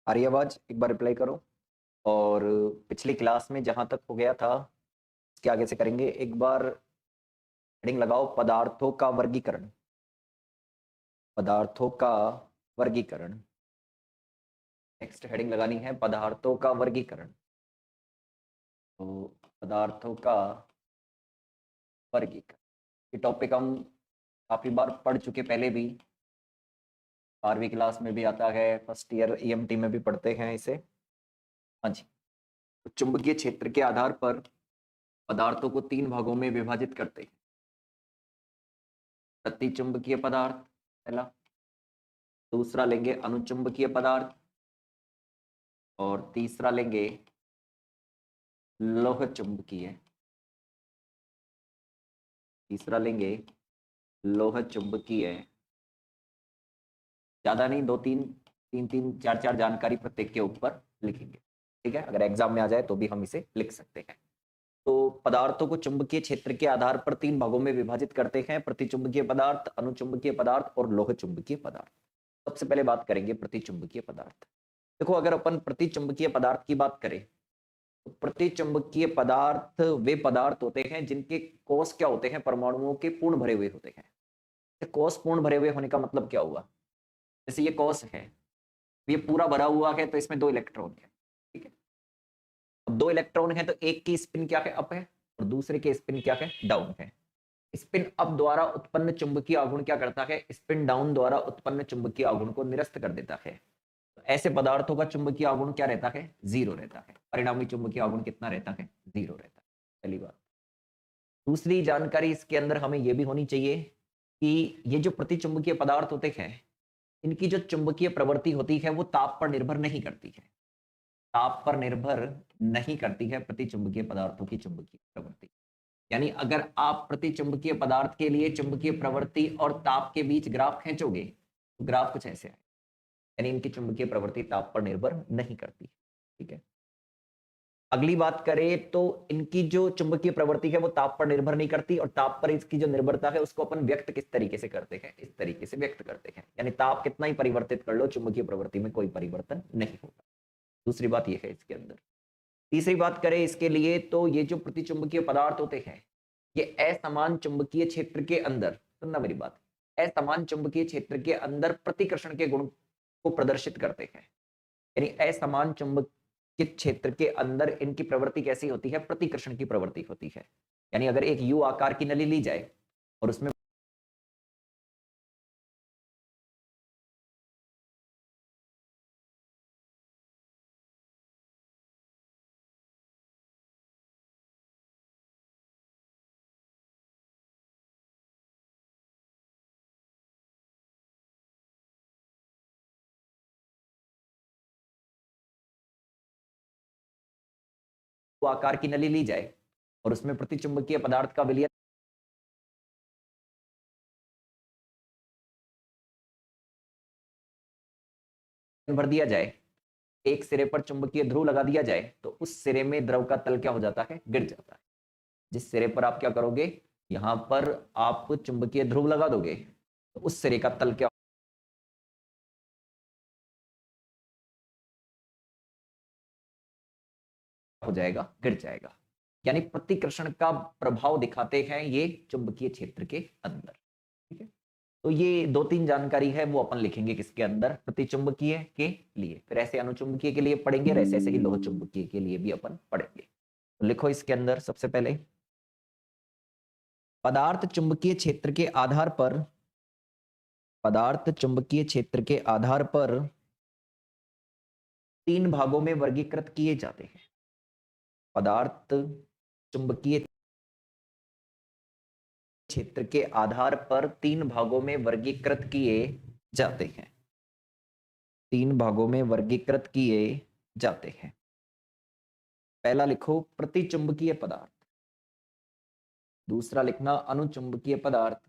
आ रही आवाज? एक बार रिप्लाई करो। और पिछली क्लास में जहां तक हो गया था उसके आगे से करेंगे। एक बार हेडिंग लगाओ, पदार्थों का वर्गीकरण। पदार्थों का वर्गीकरण। नेक्स्ट हेडिंग लगानी है पदार्थों का वर्गीकरण। तो पदार्थों का वर्गीकरण, ये टॉपिक हम काफी बार पढ़ चुके पहले भी। 12वीं क्लास में भी आता है, फर्स्ट ईयर ईएमटी में भी पढ़ते हैं इसे। हाँ जी। तो चुंबकीय क्षेत्र के आधार पर पदार्थों को 3 भागों में विभाजित करते हैं। प्रतिचुंबकीय पदार्थ पहला, दूसरा लेंगे अनुचुंबकीय पदार्थ, और तीसरा लेंगे लोह चुंबकीय। तीसरा लेंगे लोह चुंबकीय। ज्यादा नहीं, दो तीन, तीन तीन चार चार जानकारी प्रत्येक के ऊपर लिखेंगे। ठीक है, अगर एग्जाम में आ जाए तो भी हम इसे लिख सकते हैं। तो पदार्थों को चुंबकीय क्षेत्र के आधार पर 3 भागों में विभाजित करते हैं: प्रतिचुंबकीय पदार्थ, अनुचुंबकीय पदार्थ और लोह चुंबकीय पदार्थ। सबसे पहले बात करेंगे प्रतिचुंबकीय पदार्थ। देखो, अगर अपन प्रतिचुंबकीय पदार्थ की बात करें तो प्रतिचुंबकीय पदार्थ वे पदार्थ होते हैं जिनके कोष क्या होते हैं, परमाणुओं के पूर्ण भरे हुए होते हैं। कोष पूर्ण भरे हुए होने का मतलब क्या हुआ? जैसे ये कोष है, ये पूरा भरा हुआ है तो इसमें 2 इलेक्ट्रॉन है। ठीक है, अब 2 इलेक्ट्रॉन है तो एक की स्पिन क्या है, अप है, और दूसरे के स्पिन क्या है, डाउन है। स्पिन अप द्वारा उत्पन्न चुंबकीय आघूर्ण क्या करता है, स्पिन डाउन द्वारा उत्पन्न चुंबकीय आघूर्ण को निरस्त कर देता है। तो ऐसे पदार्थों का चुंबकीय आघूर्ण क्या रहता है, 0 रहता है। परिणामी चुंबकीय आघूर्ण कितना रहता है, 0 रहता है। पहली बात। दूसरी जानकारी इसके अंदर हमें यह भी होनी चाहिए कि ये जो प्रतिचुंबकीय पदार्थ होते हैं, इनकी जो चुंबकीय प्रवृत्ति होती है वो ताप पर निर्भर नहीं करती है। ताप पर निर्भर नहीं करती है प्रतिचुंबकीय पदार्थों की चुंबकीय प्रवृत्ति। यानी अगर आप प्रतिचुंबकीय पदार्थ के लिए चुंबकीय प्रवृत्ति और ताप के बीच ग्राफ खींचोगे तो ग्राफ कुछ ऐसे है। यानी इनकी चुंबकीय प्रवृत्ति ताप पर निर्भर नहीं करती। ठीक है, अगली बात करें तो इनकी जो चुंबकीय प्रवृत्ति है वो ताप पर निर्भर नहीं करती, और ताप पर इसकी जो निर्भरता है उसको अपन व्यक्त किस तरीके से करते हैं, इस तरीके से व्यक्त करते हैं। यानी ताप कितना ही परिवर्तित कर लो, चुंबकीय प्रवृत्ति में कोई परिवर्तन नहीं होगा। दूसरी बात यह है इसके अंदर। तीसरी बात करें इसके लिए तो ये जो प्रतिचुंबकीय पदार्थ होते हैं, ये असमान चुंबकीय क्षेत्र के अंदर, सुनना मेरी बात, असमान चुंबकीय क्षेत्र के अंदर प्रतिकर्षण के गुण को प्रदर्शित करते हैं। यानी असमान चुंबकीय क्षेत्र के अंदर इनकी प्रवृत्ति कैसी होती है, प्रतिकर्षण की प्रवृत्ति होती है। यानी अगर एक यू आकार की नली ली जाए और उसमें यू आकार की नली ली जाए और उसमें प्रतिचुंबकीय पदार्थ का विलयन भर दिया जाए, एक सिरे पर चुंबकीय ध्रुव लगा दिया जाए, तो उस सिरे में द्रव का तल क्या हो जाता है, गिर जाता है। जिस सिरे पर आप क्या करोगे, यहां पर आप चुंबकीय ध्रुव लगा दोगे तो उस सिरे का तल क्या हो जाएगा, गिर जाएगा। यानी प्रतिकर्षण का प्रभाव दिखाते हैं ये चुंबकीय क्षेत्र के अंदर। ठीक है, तो ये 2-3 जानकारी है वो अपन लिखेंगे किसके अंदर, प्रतिचुंबकीय के लिए, फिर ऐसे अनुचुंबकीय के लिए पढ़ेंगे और ऐसे ऐसे ही लोह चुंबकीय के लिए भी अपन पढ़ेंगे। तो लिखो इसके अंदर सबसे पहले, पदार्थ चुंबकीय क्षेत्र के आधार पर, पदार्थ चुंबकीय क्षेत्र के आधार पर 3 भागों में वर्गीकृत किए जाते हैं। पदार्थ चुंबकीय क्षेत्र के आधार पर 3 भागों में वर्गीकृत किए जाते हैं। 3 भागों में वर्गीकृत किए जाते हैं। पहला लिखो प्रतिचुंबकीय पदार्थ, दूसरा लिखना अनुचुंबकीय पदार्थ,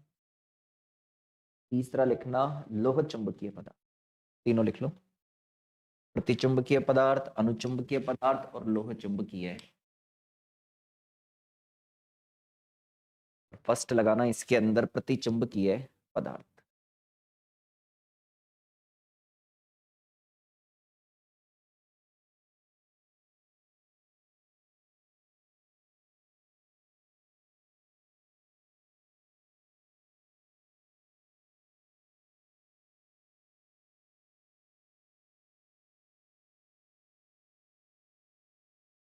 तीसरा लिखना लोह चुंबकीय पदार्थ। तीनों लिख लो, प्रतिचुंबकीय पदार्थ, अनुचुंबकीय पदार्थ और लोह चुंबकीय। फर्स्ट लगाना इसके अंदर प्रतिचुंबकीय पदार्थ।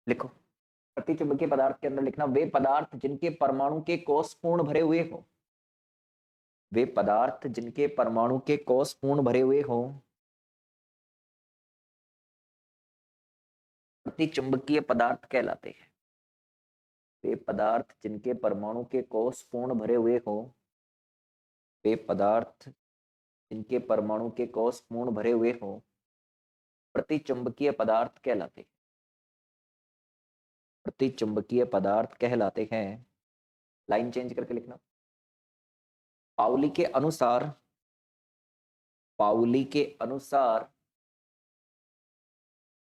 लिखो, प्रतिचुंबकीय पदार्थ के अंदर लिखना वे पदार्थ जिनके परमाणु के कोष पूर्ण भरे हुए हो, वे पदार्थ जिनके परमाणु के कोष पूर्ण भरे हुए हो प्रतिचुंबकीय पदार्थ कहलाते हैं। वे पदार्थ जिनके परमाणु के कोष पूर्ण भरे हुए हो, वे पदार्थ जिनके परमाणु के कोष पूर्ण भरे हुए हो प्रतिचुंबकीय पदार्थ कहलाते हैं। प्रतिचुंबकीय पदार्थ कहलाते हैं। लाइन चेंज करके लिखना। पाउली के अनुसार, पाउली के अनुसार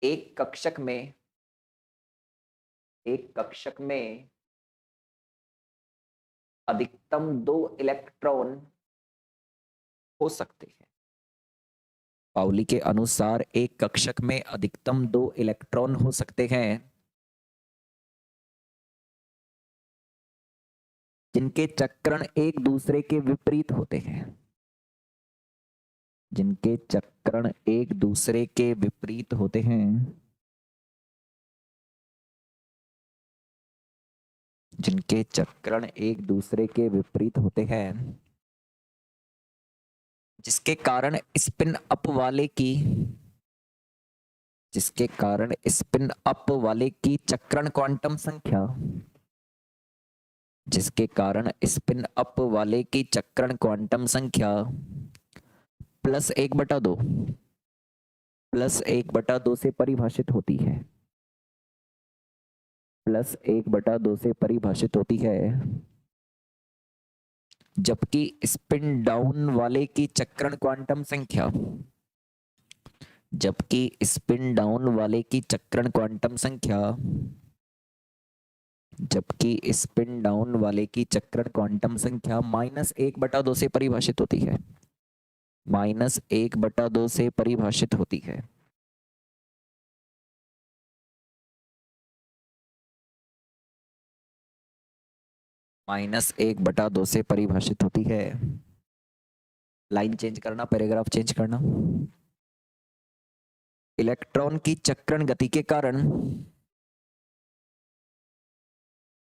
एक कक्षक में, एक कक्षक में अधिकतम 2 इलेक्ट्रॉन हो सकते हैं। पाउली के अनुसार एक कक्षक में अधिकतम 2 इलेक्ट्रॉन हो सकते हैं जिनके चक्रण एक दूसरे के विपरीत होते हैं, जिनके चक्रण एक दूसरे के विपरीत होते हैं, जिनके चक्रण एक दूसरे के विपरीत होते हैं, जिसके कारण स्पिन अप वाले की, जिसके कारण स्पिन अप वाले की चक्रण क्वांटम संख्या, जिसके कारण स्पिन अप वाले की चक्रण क्वांटम संख्या +1/2, +1/2 से परिभाषित होती है, +1/2 से परिभाषित होती है, जबकि स्पिन डाउन वाले की चक्रण क्वांटम संख्या, जबकि स्पिन डाउन वाले की चक्रण क्वांटम संख्या, जबकि स्पिन डाउन वाले की चक्रण क्वांटम संख्या -1/2 से परिभाषित होती है, -1/2 से परिभाषित होती है। -1/2 से परिभाषित होती है। लाइन चेंज करना, पैराग्राफ चेंज करना। इलेक्ट्रॉन की चक्रण गति के कारण,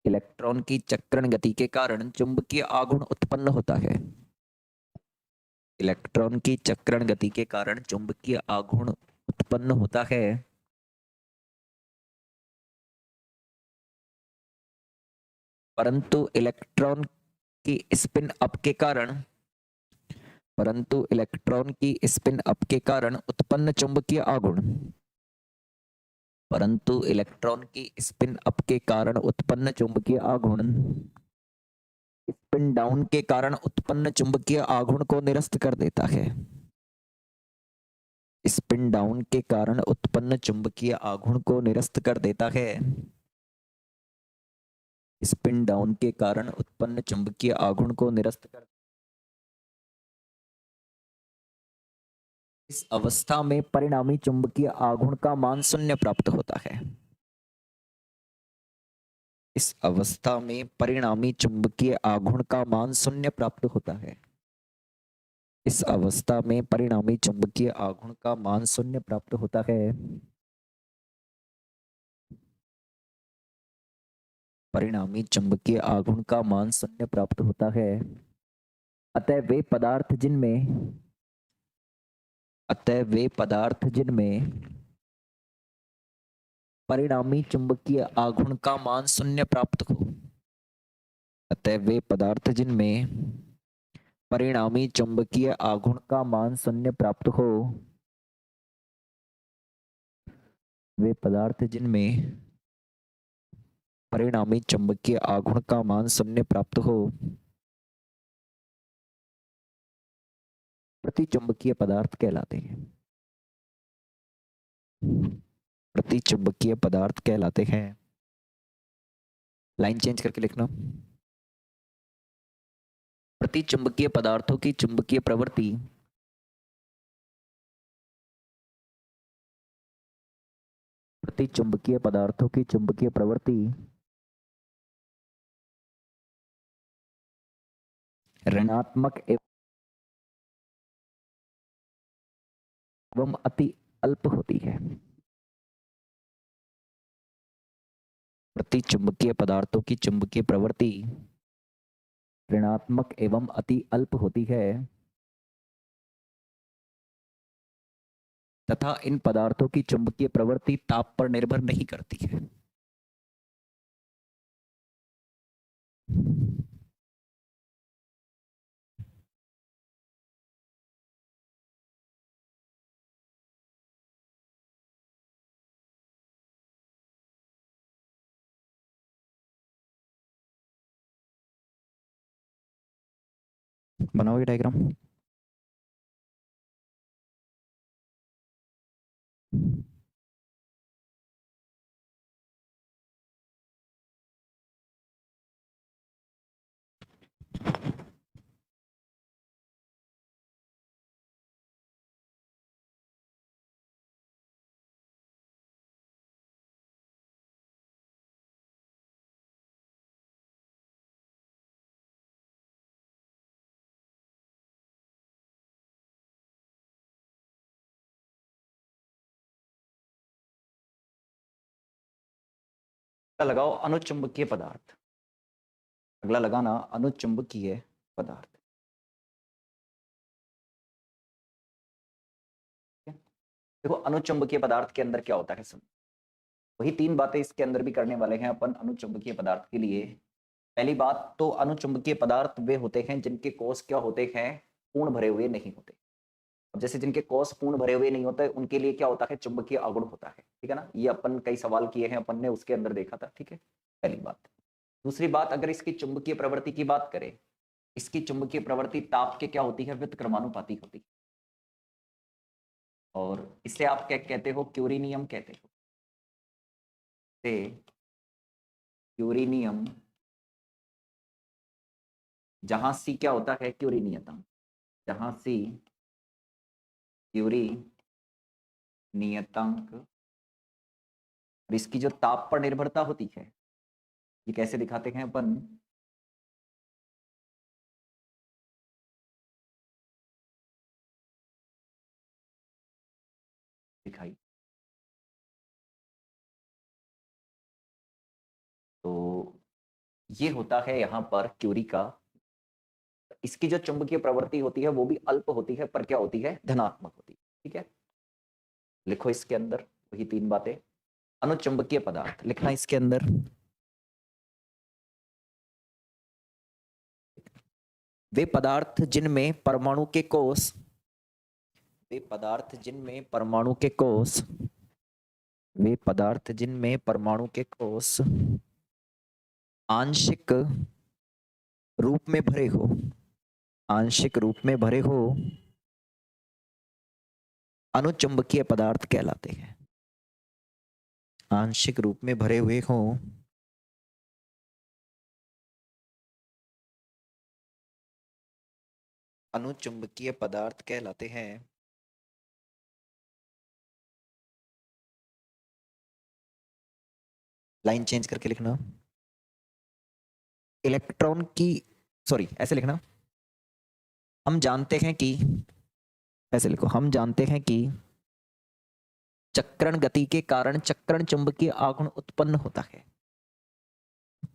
इलेक्ट्रॉन की चक्रण गति के कारण चुंबकीय आघूर्ण उत्पन्न होता है। इलेक्ट्रॉन की चक्रण गति के कारण चुंबकीय आघूर्ण उत्पन्न होता है, परंतु इलेक्ट्रॉन की स्पिन अप के कारण, परंतु इलेक्ट्रॉन की स्पिन अप के कारण उत्पन्न चुंबकीय आघूर्ण, परंतु इलेक्ट्रॉन की स्पिन अप के कारण उत्पन्न चुंबकीय आघूर्ण स्पिन डाउन के कारण उत्पन्न चुंबकीय आघूर्ण को निरस्त कर देता है। स्पिन डाउन के कारण उत्पन्न चुंबकीय आघूर्ण को निरस्त कर देता है। स्पिन डाउन के कारण उत्पन्न चुंबकीय आघूर्ण को निरस्त कर, इस अवस्था में परिणामी चुंबकीय आघूर्ण का मान 0 प्राप्त होता है। इस अवस्था में परिणामी चुंबकीय आघूर्ण का मान 0 प्राप्त होता है। इस अवस्था में परिणामी चुंबकीय आघूर्ण का मान 0 प्राप्त होता है। परिणामी चुंबकीय आघूर्ण का मान 0 प्राप्त होता है। अतः वे पदार्थ जिनमें, अतः वे पदार्थ जिनमें परिणामी चुंबकीय आघूर्ण का मान 0 प्राप्त हो, अतः वे पदार्थ जिनमें परिणामी चुंबकीय आघूर्ण का मान 0 प्राप्त हो, वे पदार्थ जिनमें परिणामी चुंबकीय आघूर्ण का मान 0 प्राप्त हो प्रतिचुंबकीय पदार्थ कहलाते हैं। प्रतिचुंबकीय पदार्थ कहलाते हैं। लाइन चेंज करके लिखना। प्रतिचुंबकीय पदार्थों की चुंबकीय प्रवृत्ति प्रतिचुंबकीय पदार्थों की चुंबकीय प्रवृत्ति ऋणात्मक एवं अति अल्प होती है। प्रतिचुंबकीय पदार्थों की चुंबकीय प्रवृत्ति ऋणात्मक एवं अति अल्प होती है तथा इन पदार्थों की चुंबकीय प्रवृत्ति ताप पर निर्भर नहीं करती है। बनाओगे डायग्राम? लगाओ अनुचुंबकीय पदार्थ। अगला लगाना अनुचुंबकीय पदार्थ। देखो अनुचुंबकीय पदार्थ के अंदर क्या होता है, सुन। वही तीन बातें इसके अंदर भी करने वाले हैं अपन अनुचुंबकीय पदार्थ के लिए। पहली बात तो अनुचुंबकीय पदार्थ वे होते हैं जिनके कोष क्या होते हैं, पूर्ण भरे हुए नहीं होते। अब जैसे जिनके कोष पूर्ण भरे हुए नहीं होते उनके लिए क्या होता है, चुंबकीय आघूर्ण होता है, ठीक है ना। ये अपन कई सवाल किए हैं, अपन ने उसके अंदर देखा था, ठीक है, पहली बात। दूसरी बात, अगर इसकी चुंबकीय प्रवृत्ति की बात करें, इसकी चुंबकीय प्रवृत्ति ताप के क्या होती है, व्युत्क्रमानुपाती होती है। और इसे आप क्या कहते हो, क्यूरी नियम कहते हो। से क्यूरी नियम, जहां सी क्या होता है, क्यूरी नियतांक, जहां सी क्यूरी नियतांक, और इसकी जो ताप पर निर्भरता होती है, ये कैसे दिखाते हैं अपन, दिखाई। तो ये होता है यहाँ पर क्यूरी का। इसकी जो चुंबकीय प्रवृत्ति होती है वो भी अल्प होती है, पर क्या होती है, धनात्मक होती है, ठीक है। लिखो इसके अंदर वही तीन बातें। अनुचुंबकीय पदार्थ लिखना इसके अंदर। वे पदार्थ जिनमें परमाणु के कोष, वे पदार्थ जिनमें परमाणु के कोष, वे पदार्थ जिनमें परमाणु के कोष आंशिक रूप में भरे हो, आंशिक रूप में भरे हो, अनुचुंबकीय पदार्थ कहलाते हैं। आंशिक रूप में भरे हुए हो, अनुचुंबकीय पदार्थ कहलाते हैं। लाइन चेंज करके लिखना। इलेक्ट्रॉन की, सॉरी ऐसे लिखना, हम जानते हैं कि, ऐसे लिखो, हम जानते हैं कि चक्रण गति के कारण चक्रण चुंबकीय आघूर्ण उत्पन्न होता है।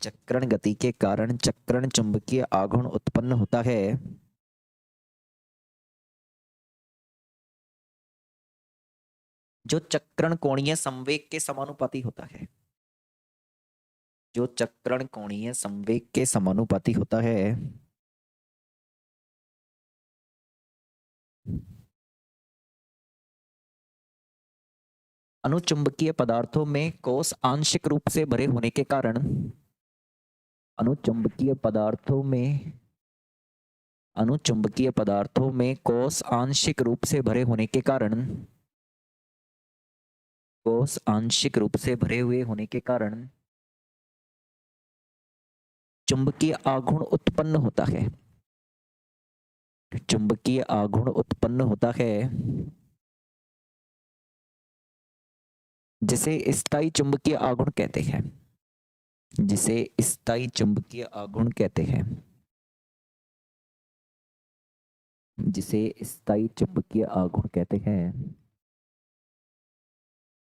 चक्रण गति के कारण चक्रण चुंबकीय आघूर्ण उत्पन्न होता है। जो चक्रण कोणीय संवेग के समानुपाती होता है, जो चक्रण कोणीय संवेग के समानुपाती होता है। अनुचुंबकीय पदार्थों में कोष आंशिक रूप से भरे होने के कारण, अनुचुंबकीय पदार्थों में, अनुचुंबकीय पदार्थों में कोष आंशिक रूप से भरे होने के कारण, कोष आंशिक रूप से भरे हुए होने के कारण चुंबकीय आघूर्ण उत्पन्न होता है। चुंबकीय आघूर्ण उत्पन्न होता है जिसे स्थायी चुंबकीय आघूर्ण कहते हैं, जिसे स्थायी चुंबकीय आघूर्ण कहते हैं, जिसे स्थायी चुंबकीय आघूर्ण कहते हैं।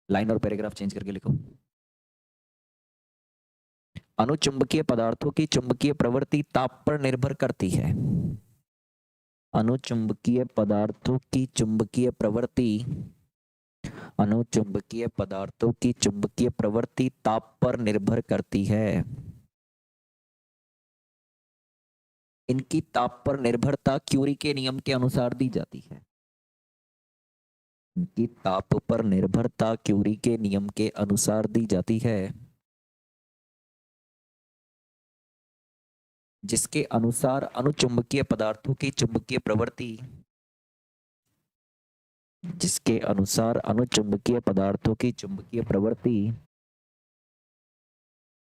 लाइन और पैराग्राफ चेंज करके लिखो। अनुचुंबकीय पदार्थों की चुंबकीय प्रवृत्ति ताप पर निर्भर करती है। अनुचुंबकीय पदार्थों की चुंबकीय प्रवृत्ति, अनुचुंबकीय पदार्थों की चुंबकीय प्रवृत्ति ताप पर निर्भर करती है। इनकी ताप पर निर्भरता क्यूरी के नियम के अनुसार दी जाती है। इनकी ताप पर निर्भरता क्यूरी के नियम के अनुसार दी जाती है, जिसके अनुसार अनुचुंबकीय पदार्थों की चुंबकीय प्रवृत्ति, जिसके अनुसार अनुचुंबकीय पदार्थों की चुंबकीय प्रवृत्ति,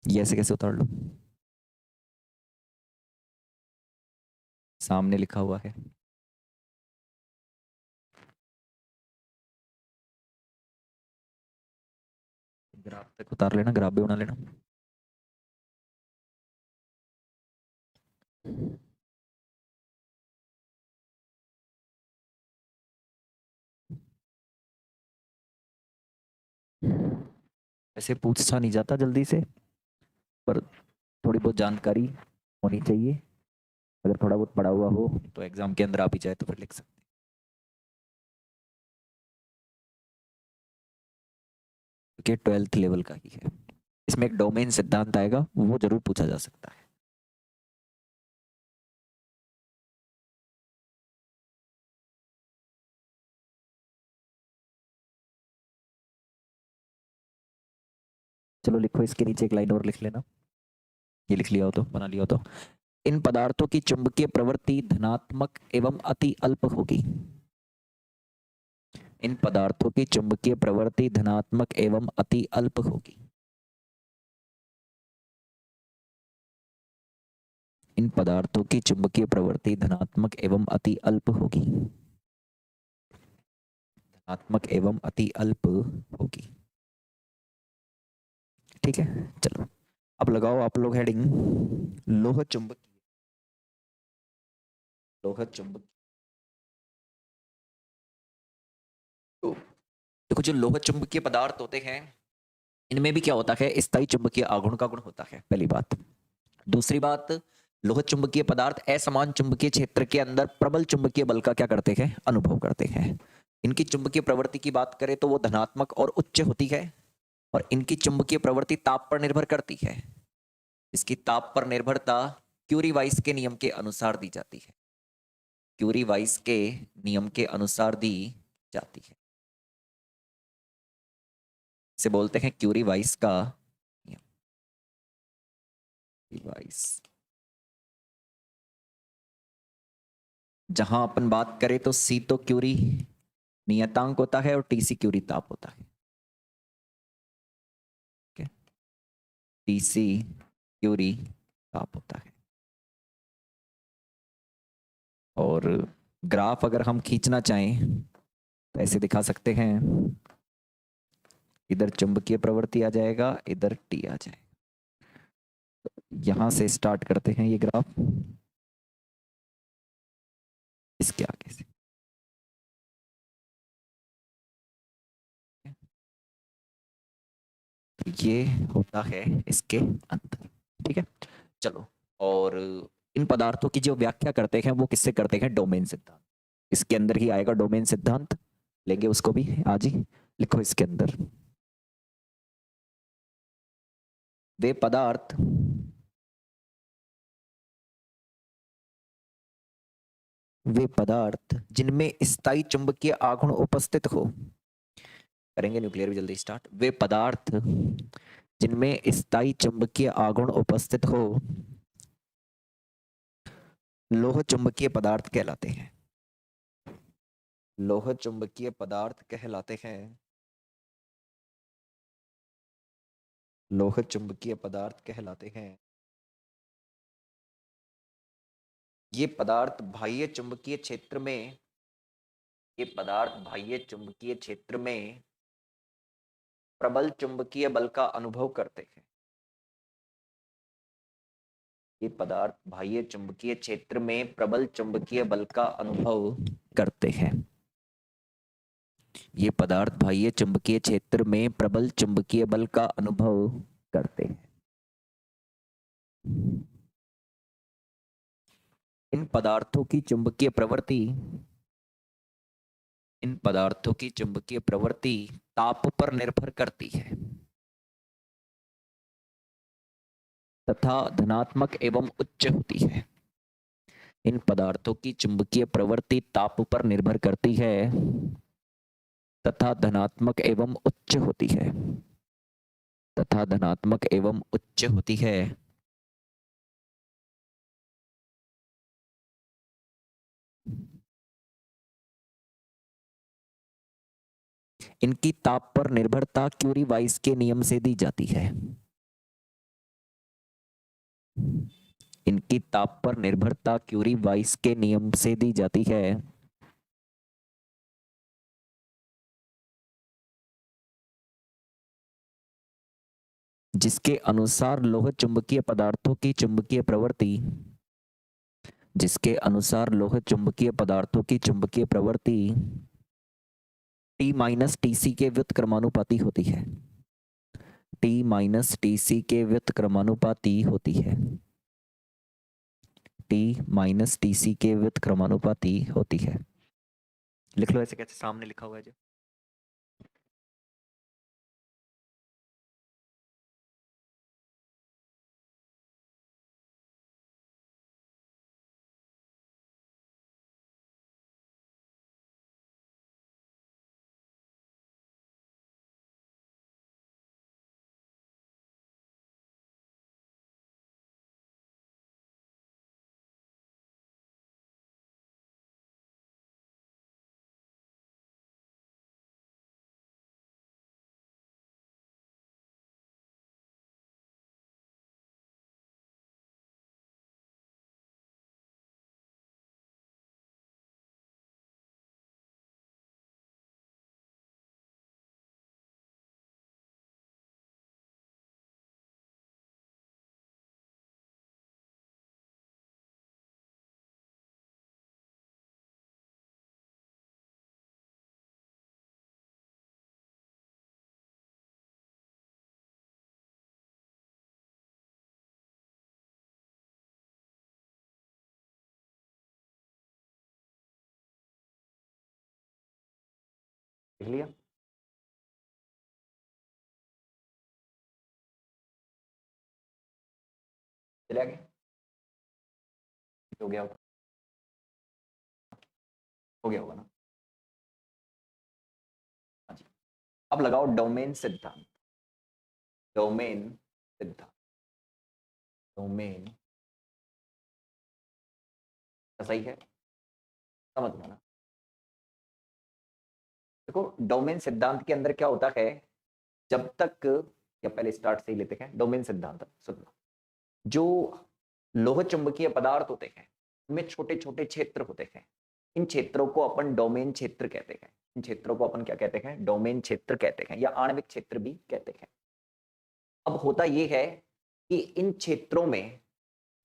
ये ऐसे कैसे उतार लो, सामने लिखा हुआ है। ग्राफ तक उतार लेना, ग्राफ भी बना लेना। ऐसे पूछा नहीं जाता जल्दी से, पर थोड़ी बहुत जानकारी होनी चाहिए। अगर थोड़ा बहुत पढ़ा हुआ हो तो एग्जाम के अंदर आ भी जाए तो फिर लिख सकते हैं। क्योंकि 12th लेवल का ही है, इसमें एक डोमेन सिद्धांत आएगा, वो जरूर पूछा जा सकता है। चलो लिखो, इसके नीचे एक लाइन और लिख लेना, ये लिख लिया हो तो, बना लिया हो तो। इन पदार्थों की चुंबकीय प्रवृत्ति धनात्मक एवं अति अल्प होगी। इन पदार्थों की चुंबकीय प्रवृत्ति धनात्मक एवं अति अल्प होगी। इन पदार्थों की चुंबकीय प्रवृत्ति धनात्मक एवं अति अल्प होगी। धनात्मक एवं अति अल्प होगी। ठीक है, चलो अब लगाओ आप लोग हेडिंग लोह चुंबकीय, लोह चुंबकीय। तो देखो, जो लोह चुंबकीय पदार्थ होते हैं, इनमें भी क्या होता है, स्थायी चुंबकीय आघूर्ण का गुण होता है, पहली बात। दूसरी बात, लोह चुंबकीय पदार्थ असमान चुंबकीय क्षेत्र के अंदर प्रबल चुंबकीय बल का क्या करते हैं, अनुभव करते हैं। इनकी चुंबकीय प्रवृत्ति की बात करें तो वो धनात्मक और उच्च होती है, और इनकी चुंबकीय प्रवृत्ति ताप पर निर्भर करती है। इसकी ताप पर निर्भरता क्यूरी वाइस के नियम के अनुसार दी जाती है, क्यूरी वाइस के नियम के अनुसार दी जाती है। इसे बोलते हैं क्यूरी वाइस का नियम। वाइस, जहां अपन बात करें तो सी तो क्यूरी नियतांक होता है और टीसी क्यूरी ताप होता है। टीसी क्यूरी ताप होता है। और ग्राफ अगर हम खींचना चाहें तो ऐसे दिखा सकते हैं, इधर चुंबकीय प्रवृत्ति आ जाएगा, इधर टी आ जाएगा। यहां से स्टार्ट करते हैं ये ग्राफ, इसके आगे से। तो ये होता है इसके अंदर। ठीक है, चलो। और इन पदार्थों की जो व्याख्या करते हैं वो किससे करते हैं, डोमेन सिद्धांत। इसके अंदर ही आएगा डोमेन सिद्धांत, लेंगे उसको भी आज ही। लिखो इसके अंदर, वे पदार्थ वे पदार्थ जिनमें स्थायी चुंबकीय आघूर्ण उपस्थित हो, करेंगे न्यूक्लियर भी जल्दी स्टार्ट। वे पदार्थ जिनमें स्थायी चुंबकीय आघूर्ण उपस्थित हो, लोह चुंबकीय पदार्थ कहलाते हैं। लोह चुंबकीय पदार्थ कहलाते हैं। लोह चुंबकीय पदार्थ कहलाते हैं। ये पदार्थ बाह्य चुंबकीय क्षेत्र में, ये पदार्थ बाह्य चुंबकीय क्षेत्र में प्रबल चुंबकीय बल का अनुभव करते हैं। ये पदार्थ बाह्य चुंबकीय क्षेत्र में प्रबल चुंबकीय बल का अनुभव करते हैं। ये पदार्थ बाह्य चुंबकीय क्षेत्र में प्रबल चुंबकीय बल का अनुभव करते हैं। इन पदार्थों की चुंबकीय प्रवृत्ति इन पदार्थों की चुंबकीय प्रवृत्ति ताप पर निर्भर करती है तथा धनात्मक एवं उच्च होती है। इन पदार्थों की चुंबकीय प्रवृत्ति ताप पर निर्भर करती है तथा धनात्मक एवं उच्च होती है तथा धनात्मक एवं उच्च होती है। इनकी ताप पर निर्भरता क्यूरी वाइस के नियम से दी जाती है। इनकी ताप पर निर्भरता क्यूरी वाइस के नियम से दी जाती है। जिसके अनुसार लोह चुंबकीय पदार्थों की चुंबकीय प्रवृत्ति जिसके अनुसार लोह चुंबकीय पदार्थों की चुंबकीय प्रवृत्ति T माइनस टीसी के व्युत्क्रमानुपाती होती है। T माइनस टीसी के व्युत्क्रमानुपाती होती है। T माइनस टीसी के व्युत्क्रमानुपाती होती है। लिख लो ऐसे कैसे सामने लिखा हुआ है जो लिख लिया। चले आगे हो गया होगा ना। हाँ जी। अब लगाओ डोमेन सिद्धांत। डोमेन सिद्धांत डोमेन सही है समझ ना। देखो डोमेन सिद्धांत के अंदर क्या होता है जब तक या पहले स्टार्ट से ही लेते हैं डोमेन सिद्धांत सुनना। जो लोह चुंबकीय पदार्थ होते हैं उनमें छोटे छोटे क्षेत्र होते हैं। इन क्षेत्रों को अपन डोमेन क्षेत्र कहते हैं। इन क्षेत्रों को अपन क्या कहते हैं डोमेन क्षेत्र कहते हैं या आणविक क्षेत्र भी कहते हैं। अब होता यह है कि इन क्षेत्रों में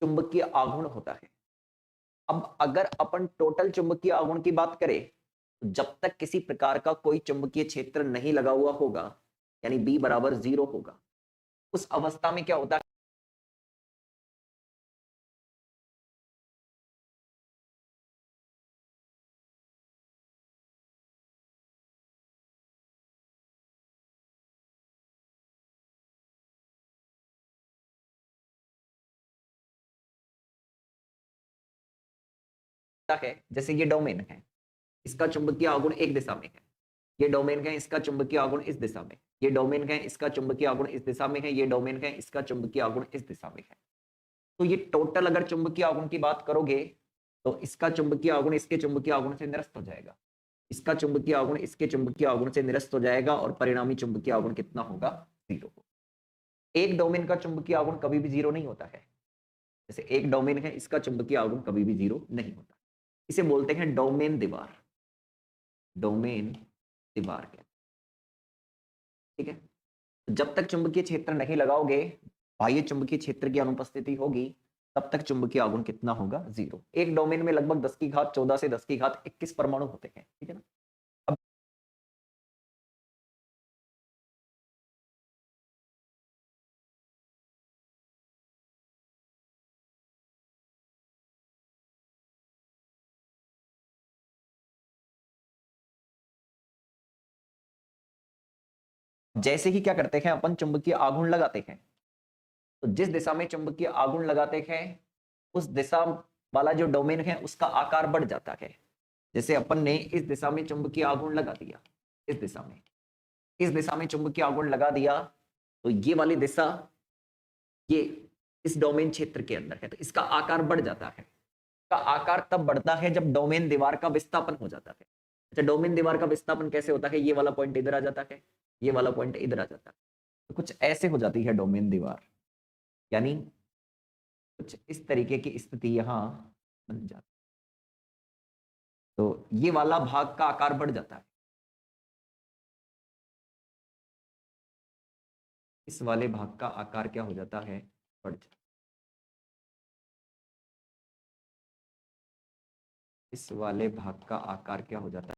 चुंबकीय आघूर्ण होता है। अब अगर अपन टोटल चुंबकीय आघूर्ण की बात करें तो जब तक किसी प्रकार का कोई चुंबकीय क्षेत्र नहीं लगा हुआ होगा यानी बी बराबर 0 होगा उस अवस्था में क्या होता है जैसे ये डोमेन है इसका चुंबकीय आघूर्ण एक दिशा में है। ये डोमेन है इसका चुंबकीय आघूर्ण इस दिशा में। ये डोमेन है इसका चुंबकीय आघूर्ण इस दिशा में है। ये डोमेन है इसका चुंबकीय आघूर्ण इस दिशा में है। तो ये टोटल अगर चुंबकीय आघूर्ण की बात करोगे तो इसका चुंबकीय आघूर्ण इसके चुंबकीय आघूर्ण से निरस्त हो जाएगा। इसका चुंबकीय आघूर्ण इसके चुंबकीय आघूर्ण से निरस्त हो जाएगा और परिणामी चुंबकीय आघूर्ण कितना होगा 0। एक डोमेन का चुंबकीय आघूर्ण कभी भी 0 नहीं होता है। जैसे एक डोमेन है इसका चुंबकीय आघूर्ण कभी भी 0 नहीं होता। इसे बोलते हैं डोमेन दीवार। डोमेन दीवार के ठीक है। जब तक चुंबकीय क्षेत्र नहीं लगाओगे बाह्य चुंबकीय क्षेत्र की अनुपस्थिति होगी तब तक चुंबकीय आघूर्ण कितना होगा 0। एक डोमेन में लगभग 10 की घात 14 से 10 की घात 21 परमाणु होते हैं ठीक है ना। जैसे ही क्या करते हैं अपन चुंबकीय आघूर्ण लगाते हैं, तो जिस दिशा में चुंबकीय आघूर्ण लगाते हैं उस दिशा वाला जो डोमेन है उसका आकार बढ़ जाता है। जैसे अपन ने इस दिशा में चुंबकीय आघूर्ण लगा दिया, इस दिशा में चुंबकीय आघूर्ण लगा दिया, तो ये वाली दिशा ये इस डोमेन क्षेत्र के अंदर है, तो इसका आकार बढ़ जाता है। का आकार तब बढ़ता है जब डोमेन दीवार का विस्थापन हो जाता है। अच्छा, डोमेन दीवार का विस्थापन कैसे होता है? ये वाला पॉइंट इधर आ जाता है, ये वाला पॉइंट इधर आ जाता है, तो कुछ ऐसे हो जाती है डोमेन दीवार, यानी कुछ इस तरीके की स्थिति यहां बन जाती है। तो ये वाला भाग का आकार बढ़ जाता है, इस वाले भाग का आकार क्या हो जाता है? बढ़ जाता है। इस वाले भाग का आकार क्या हो जाता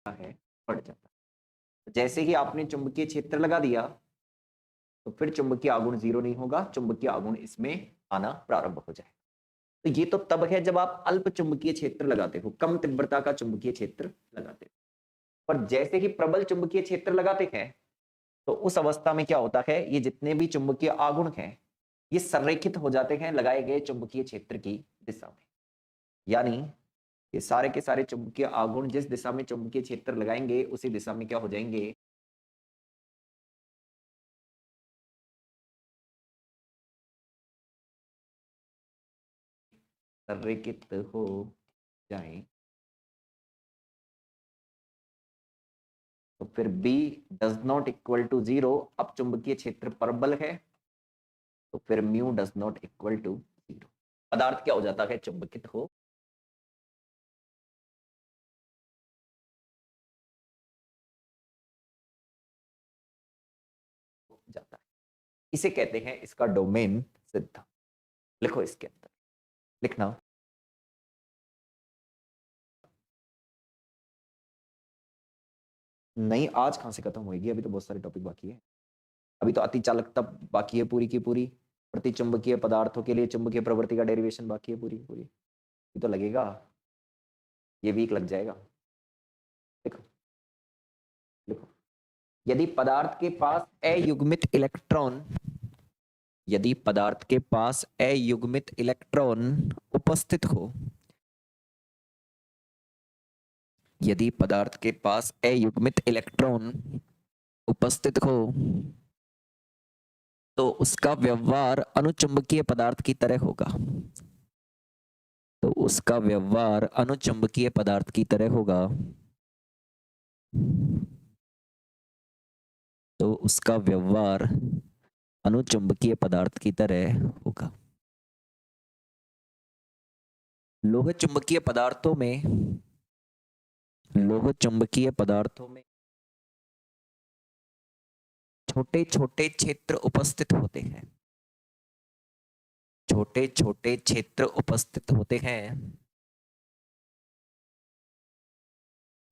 है? बढ़ जाता है। जैसे ही आपने चुंबकीय क्षेत्र लगा दिया, तो फिर चुंबकीय आघूर्ण जीरो नहीं होगा, चुंबकीय आघूर्ण इसमें आना प्रारंभ हो जाए। तो ये तो तब है जब आप अल्प चुंबकीय क्षेत्र लगाते हो, कम तीव्रता का चुंबकीय क्षेत्र लगाते हो। पर जैसे ही प्रबल चुंबकीय क्षेत्र लगाते हैं, तो उस अवस्था में क्या होता है? ये जितने भी चुंबकीय आघूर्ण हैं, ये संरेखित हो जाते हैं लगाए गए चुंबकीय क्षेत्र की दिशा में। यानी ये सारे के सारे चुंबकीय आघूर्ण जिस दिशा में चुंबकीय क्षेत्र लगाएंगे उसी दिशा में क्या हो जाएंगे? संरेखित हो जाए। तो फिर B does not equal to zero. अब चुंबकीय क्षेत्र प्रबल है, तो फिर mu does not equal to zero. पदार्थ क्या हो जाता है? चुंबकित हो जाता है। इसे कहते हैं इसका डोमेन सिद्धांत। लिखो इसके अंदर, लिखना। नहीं, आज कहां से खत्म होगी? अभी तो बहुत सारे टॉपिक बाकी है। अभी तो अतिचालकता बाकी है पूरी की पूरी, प्रतिचुंबकीय पदार्थों के लिए चुंबकीय प्रवृत्ति का डेरिवेशन बाकी है पूरी की पूरी। ये तो लगेगा, ये वीक लग जाएगा। लिखो, लिखो। यदि पदार्थ के पास अयुग्मित इलेक्ट्रॉन, यदि पदार्थ के पास अयुग्मित इलेक्ट्रॉन उपस्थित हो, यदि पदार्थ के पास अयुग्मित इलेक्ट्रॉन उपस्थित हो, तो उसका व्यवहार अनुचुंबकीय पदार्थ की तरह होगा। तो उसका व्यवहार अनुचुंबकीय पदार्थ की तरह होगा। तो उसका व्यवहार अनुचुंबकीय पदार्थ की तरह होगा। लोह चुंबकीय पदार्थों में, लोह चुंबकीय पदार्थों में छोटे छोटे क्षेत्र उपस्थित होते हैं, छोटे छोटे क्षेत्र उपस्थित होते हैं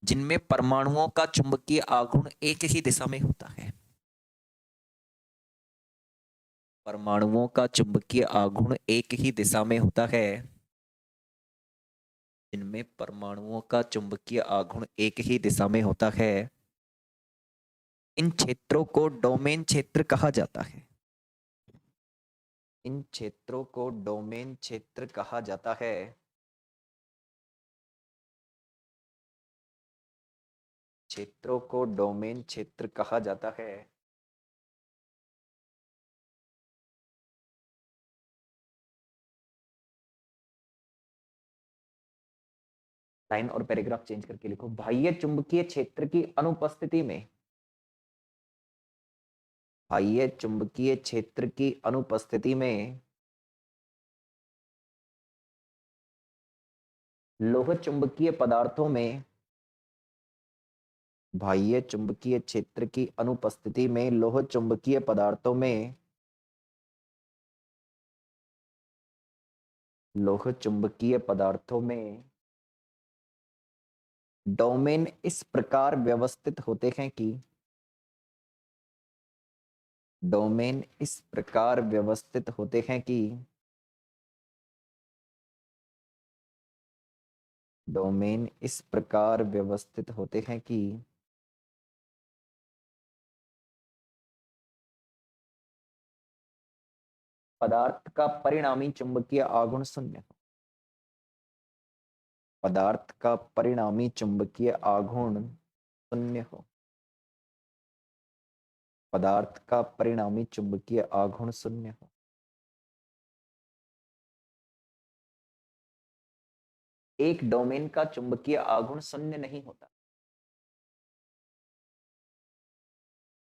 जिनमें परमाणुओं का चुंबकीय आघूर्ण एक ही दिशा में होता है। परमाणुओं का चुंबकीय आघूर्ण एक ही दिशा में होता है, जिनमें परमाणुओं का चुंबकीय आघूर्ण एक ही दिशा में होता है। इन क्षेत्रों को डोमेन क्षेत्र कहा जाता है। इन क्षेत्रों को डोमेन क्षेत्र कहा जाता है। क्षेत्रों को डोमेन क्षेत्र कहा जाता है। लाइन और पैराग्राफ चेंज करके लिखो। बाह्य चुंबकीय क्षेत्र की अनुपस्थिति में, बाह्य चुंबकीय क्षेत्र की अनुपस्थिति में लोह चुंबकीय पदार्थों में, बाह्य चुंबकीय क्षेत्र की अनुपस्थिति में लोह चुंबकीय पदार्थों में लोह चुंबकीय पदार्थों में डोमेन इस प्रकार व्यवस्थित होते हैं कि डोमेन इस प्रकार व्यवस्थित होते हैं कि डोमेन इस प्रकार व्यवस्थित होते हैं कि पदार्थ का परिणामी चुंबकीय आघूर्ण शून्य हो। पदार्थ का परिणामी चुंबकीय आघूर्ण शून्य हो। पदार्थ का परिणामी चुंबकीय आघूर्ण शून्य हो। एक डोमेन का चुंबकीय आघूर्ण शून्य नहीं होता।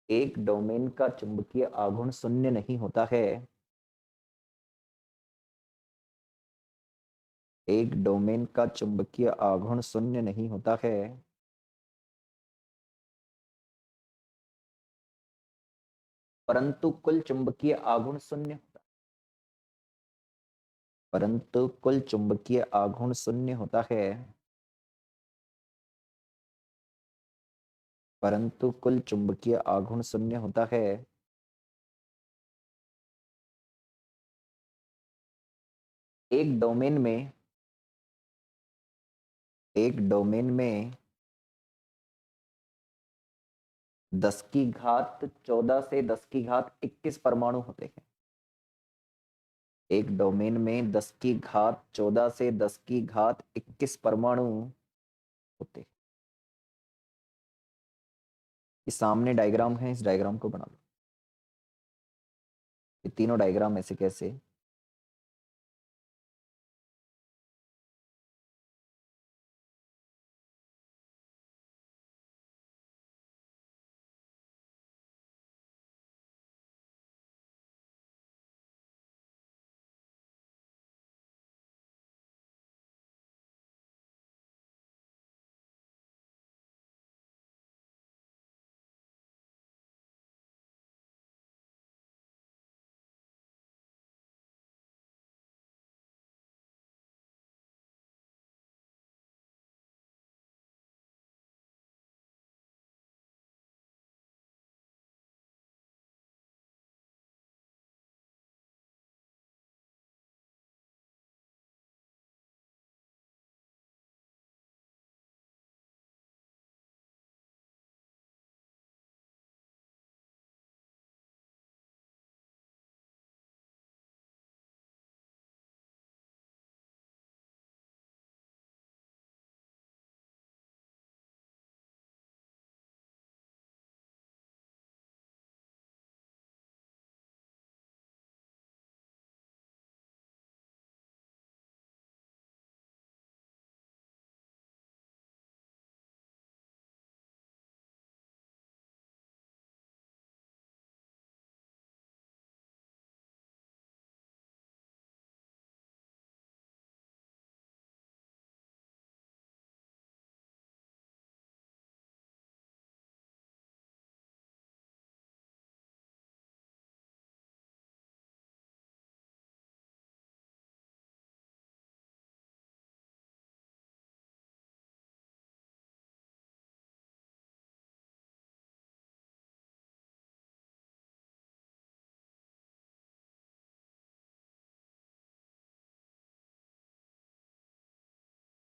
एक डोमेन का चुंबकीय आघूर्ण शून्य नहीं होता है। एक डोमेन का चुंबकीय आघूर्ण शून्य नहीं होता है। परंतु कुल चुंबकीय आघूर्ण शून्य होता। परंतु कुल चुंबकीय आघूर्ण शून्य होता है। परंतु कुल चुंबकीय आघूर्ण शून्य होता है। एक डोमेन में 10⁻14 से 10⁻21 परमाणु होते हैं। एक डोमेन में 10⁻14 से 10⁻21 परमाणु होते हैं। ये सामने डायग्राम है, इस डायग्राम को बना लो। ये तीनों डायग्राम ऐसे कैसे?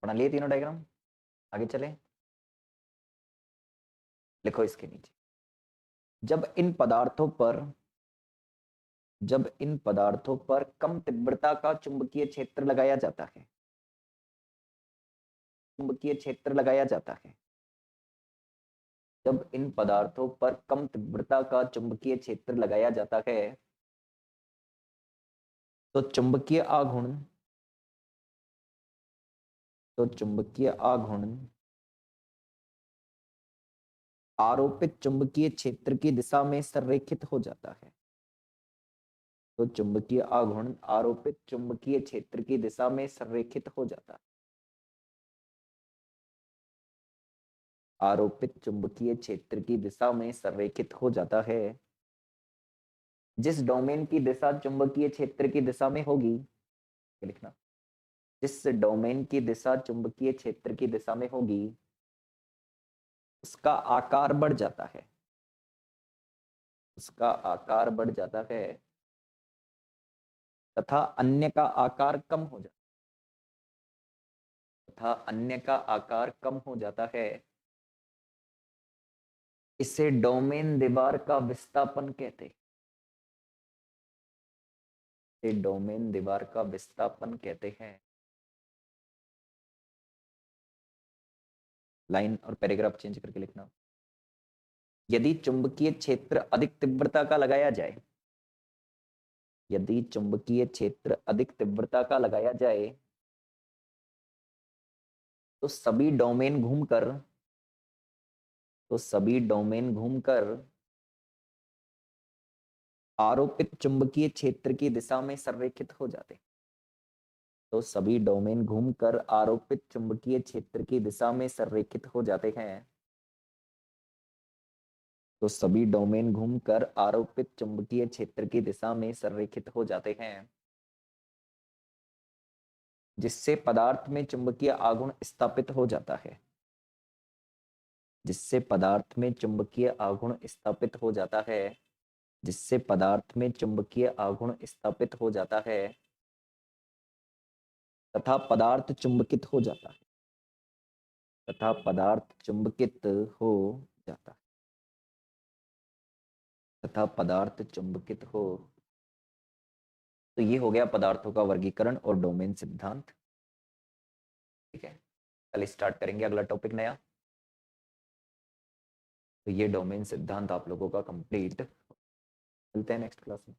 बना लिए तीनों डायग्राम? आगे चलें। लिखो इसके नीचे, जब इन पदार्थों पर कम तीव्रता का चुंबकीय क्षेत्र लगाया जाता है, चुंबकीय क्षेत्र लगाया जाता है। जब इन पदार्थों पर कम तीव्रता का चुंबकीय क्षेत्र लगाया जाता है तो चुंबकीय आघूर्ण आरोपित चुंबकीय क्षेत्र की दिशा में संरेखित हो जाता है। तो चुंबकीय आघूर्ण आरोपित चुंबकीय क्षेत्र की दिशा में संरेखित हो जाता है। आरोपित चुंबकीय क्षेत्र की दिशा में संरेखित हो जाता है। जिस डोमेन की दिशा चुंबकीय क्षेत्र की दिशा में होगी, लिखना, जिस डोमेन की दिशा चुंबकीय क्षेत्र की दिशा में होगी उसका आकार बढ़ जाता है। उसका आकार बढ़ जाता है तथा अन्य का आकार कम हो जाता तथा अन्य का आकार कम हो जाता है, इसे डोमेन दीवार का विस्थापन कहते हैं। इसे डोमेन दीवार का विस्थापन कहते हैं। लाइन और पैराग्राफ चेंज करके लिखना। यदि चुंबकीय क्षेत्र अधिक तीव्रता का लगाया जाए, यदि चुंबकीय क्षेत्र अधिक तीव्रता का लगाया जाए तो सभी डोमेन घूमकर आरोपित चुंबकीय क्षेत्र की दिशा में संरेखित हो जाते तो सभी डोमेन घूमकर आरोपित चुंबकीय क्षेत्र की दिशा में संरेखित हो जाते हैं तो सभी डोमेन घूमकर आरोपित चुंबकीय क्षेत्र की दिशा में संरेखित हो जाते हैं, जिससे पदार्थ में चुंबकीय आघूर्ण स्थापित हो जाता है। जिससे पदार्थ में चुंबकीय आघूर्ण स्थापित हो जाता है जिससे पदार्थ में चुंबकीय आघूर्ण स्थापित हो जाता है तथा पदार्थ चुंबकित हो जाता है तथा पदार्थ चुंबकित हो जाता है तथा पदार्थ चुंबकित हो। तो ये हो गया पदार्थों का वर्गीकरण और डोमेन सिद्धांत। ठीक है, कल स्टार्ट करेंगे अगला टॉपिक नया। तो ये डोमेन सिद्धांत आप लोगों का कंप्लीट। मिलते हैं नेक्स्ट क्लास में।